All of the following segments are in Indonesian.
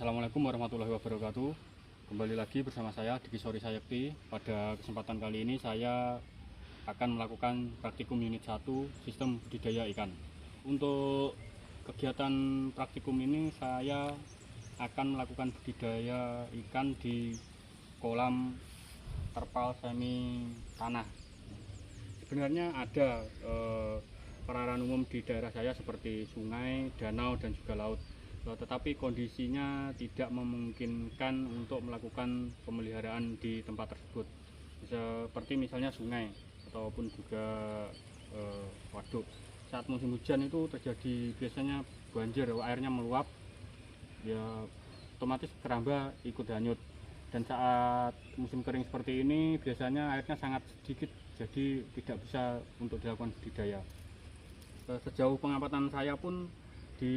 Assalamualaikum warahmatullahi wabarakatuh. Kembali lagi bersama saya Diki Sori Sayekti. Pada kesempatan kali ini saya akan melakukan praktikum unit 1 sistem budidaya ikan. Untuk kegiatan praktikum ini saya akan melakukan budidaya ikan di kolam terpal semi tanah. Sebenarnya ada perairan umum di daerah saya seperti sungai, danau dan juga laut. Tetapi kondisinya tidak memungkinkan untuk melakukan pemeliharaan di tempat tersebut, seperti misalnya sungai ataupun juga waduk. Saat musim hujan itu terjadi biasanya banjir, airnya meluap, ya otomatis keramba ikut hanyut. Dan saat musim kering seperti ini biasanya airnya sangat sedikit, jadi tidak bisa untuk dilakukan budidaya. Sejauh pengamatan saya pun di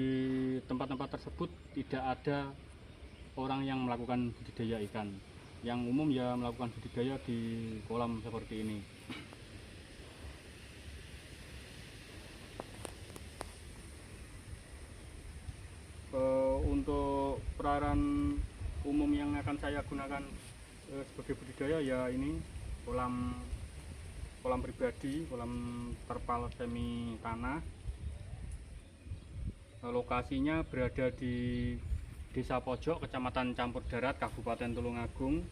tempat-tempat tersebut tidak ada orang yang melakukan budidaya ikan. Yang umum ya melakukan budidaya di kolam seperti ini. Untuk perairan umum yang akan saya gunakan sebagai budidaya ya ini kolam pribadi, kolam terpal semi tanah. Lokasinya berada di Desa Pojok, Kecamatan Campur Darat, Kabupaten Tulungagung.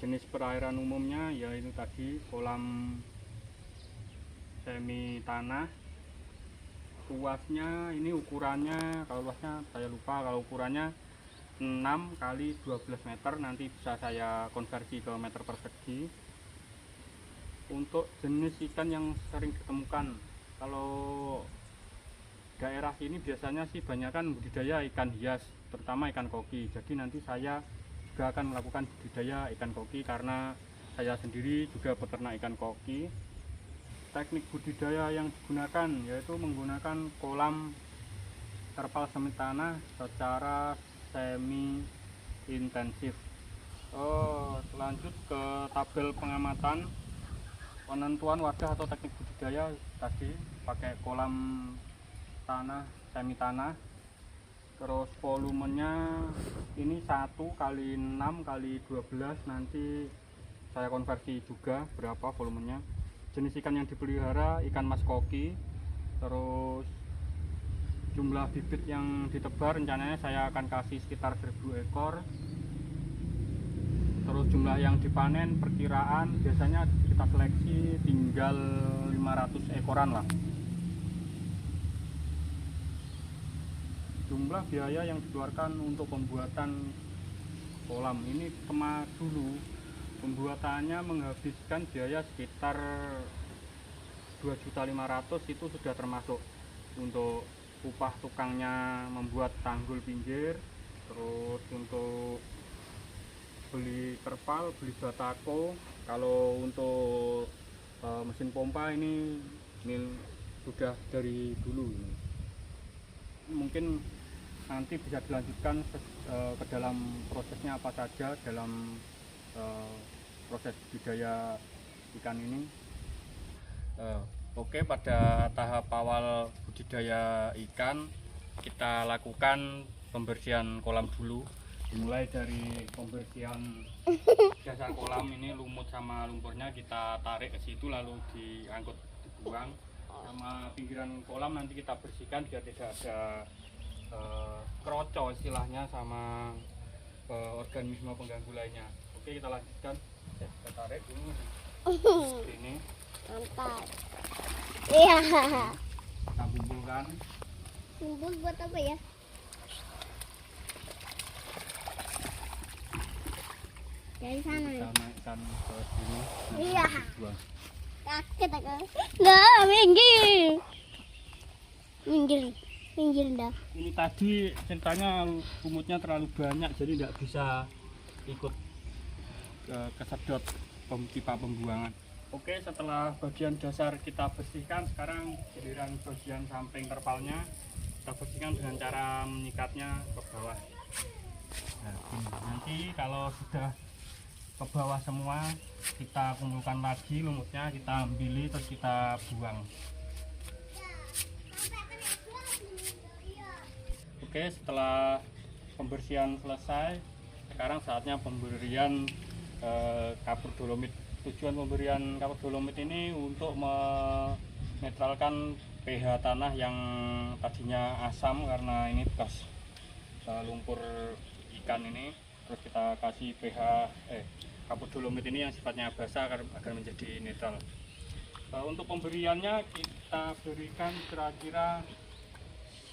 Jenis perairan umumnya yaitu tadi kolam semi tanah. Luasnya ini ukurannya, kalau luasnya saya lupa, kalau ukurannya 6 kali 12 meter, nanti bisa saya konversi ke meter persegi. Untuk jenis ikan yang sering ditemukan, kalau daerah sini biasanya sih banyakkan budidaya ikan hias, terutama ikan koki. Jadi nanti saya juga akan melakukan budidaya ikan koki karena saya sendiri juga peternak ikan koki. Teknik budidaya yang digunakan yaitu menggunakan kolam terpal semi tanah secara semi intensif. Lanjut ke tabel pengamatan penentuan wadah atau teknik budidaya tadi pakai kolam tanah semi tanah, terus volumenya ini 1 kali 6 kali 12, nanti saya konversi juga berapa volumenya. Jenis ikan yang dipelihara ikan mas koki. Terus jumlah bibit yang ditebar rencananya saya akan kasih sekitar 1000 ekor. Terus jumlah yang dipanen perkiraan biasanya kita seleksi tinggal 500 ekoran lah. Jumlah biaya yang dikeluarkan untuk pembuatan kolam ini dulu pembuatannya menghabiskan biaya sekitar 2.500.000, itu sudah termasuk untuk upah tukangnya membuat tanggul pinggir, terus untuk beli terpal, beli batako. Kalau untuk mesin pompa ini sudah dari dulu ini. Mungkin nanti bisa dilanjutkan ke dalam prosesnya apa saja dalam proses budidaya ikan ini. Oke, pada tahap awal budidaya ikan kita lakukan pembersihan kolam dulu, dimulai dari pembersihan dasar kolam. Ini lumut sama lumpurnya kita tarik ke situ lalu diangkut dibuang. Sama pinggiran kolam nanti kita bersihkan biar tidak ada kroco istilahnya sama organisme pengganggu lainnya. Oke, kita lanjutkan. Kita tarik dulu ini. Mantap. Iya. Kita kumpulkan. Kumpul buat apa ya? Dari sana. Kita naikkan ke sini. Iya. Buang. Kaget aku. Nggak, minggir. Minggir dah. Ini tadi ceritanya lumutnya terlalu banyak, jadi tidak bisa ikut kesedot pipa pembuangan. Oke, setelah bagian dasar kita bersihkan, sekarang giliran bagian samping terpalnya kita bersihkan dengan cara menyikatnya ke bawah. Nah, nanti kalau sudah ke bawah semua, kita kumpulkan lagi lumutnya, kita ambil terus kita buang. Oke, setelah pembersihan selesai, sekarang saatnya pemberian kapur dolomit. Tujuan pemberian kapur dolomit ini untuk menetralkan pH tanah yang tadinya asam karena ini bekas lumpur ikan ini. Terus kita kasih pH kapur dolomit ini yang sifatnya basah agar menjadi netral. Untuk pemberiannya kita berikan kira-kira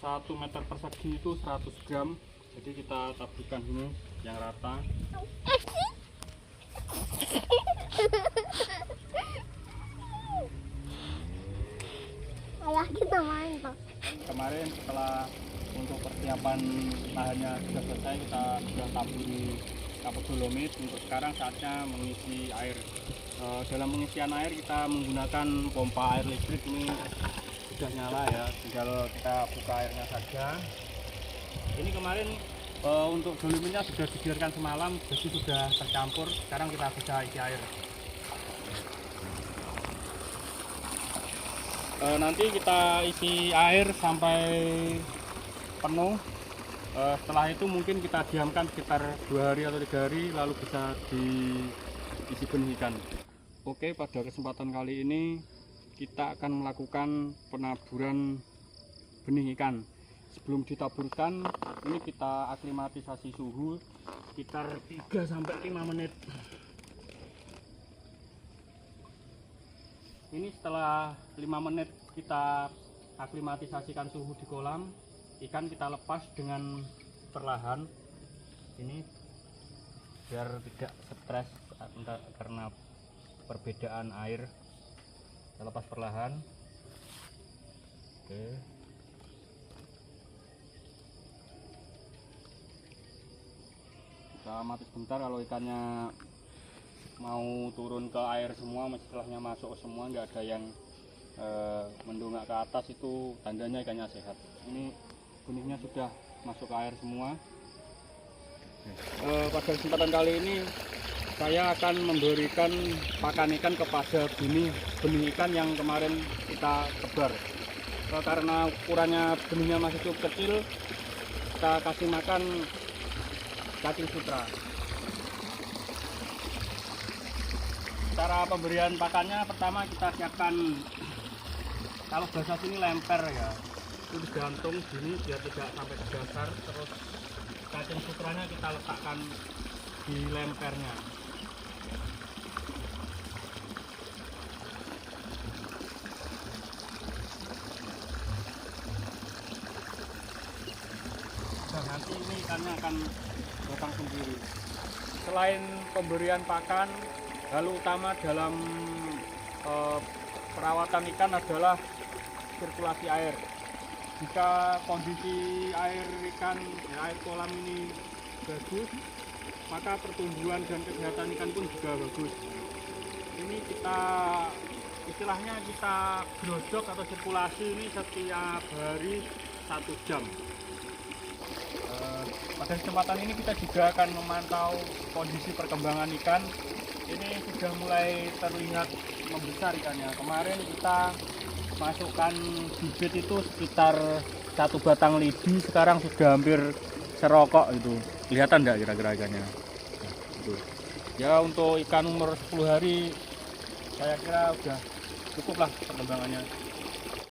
1 meter persegi itu 100 gram. Jadi kita taburkan ini yang rata. Ayah kita main Pak. Kemarin setelah untuk persiapan lahannya sudah selesai, kita sudah taburi kapur dolomit. Untuk sekarang saatnya mengisi air. Dalam pengisian air kita menggunakan pompa air listrik, ini sudah nyala ya, tinggal kita buka airnya saja. Ini kemarin untuk dolomitnya sudah dibiarkan semalam, jadi sudah tercampur. Sekarang kita bisa isi air. Nanti kita isi air sampai penuh. Setelah itu mungkin kita diamkan sekitar 2 hari atau 3 hari, lalu bisa diisi benih ikan. Oke, pada kesempatan kali ini kita akan melakukan penaburan benih ikan. Sebelum ditaburkan, ini kita aklimatisasi suhu sekitar 3-5 menit. Ini setelah 5 menit kita aklimatisasikan suhu di kolam, ikan kita lepas dengan perlahan. Ini biar tidak stres karena perbedaan air. Kita lepas perlahan. Oke. Kita amati sebentar, kalau ikannya mau turun ke air semua, setelahnya masuk semua, nggak ada yang mendongak ke atas, itu tandanya ikannya sehat. Ini benihnya sudah masuk ke air semua. Pada kesempatan kali ini saya akan memberikan pakan ikan kepada benih ikan yang kemarin kita tebar. Karena ukurannya benihnya masih cukup kecil, kita kasih makan cacing sutra. Cara pemberian pakannya, pertama kita siapkan, kalau bahasa sini lemper ya, itu digantung gini biar tidak sampai ke dasar. Terus cacing sutranya kita letakkan di lempernya. Nah, nanti ini ikannya akan datang sendiri. Selain pemberian pakan, hal utama dalam perawatan ikan adalah sirkulasi air. Jika kondisi air ikan, air kolam ini bagus, maka pertumbuhan dan kesehatan ikan pun juga bagus. Ini kita istilahnya kita grosok atau sirkulasi ini setiap hari 1 jam. Pada kesempatan ini kita juga akan memantau kondisi perkembangan ikan. Ini sudah mulai terlihat membesar ikannya. Kemarin kita masukkan bibit itu sekitar 1 batang lidi, sekarang sudah hampir serokok itu. Kelihatan enggak kira-kira ikannya? Nah, itu. Ya, untuk ikan umur 10 hari saya kira udah cukup lah perkembangannya.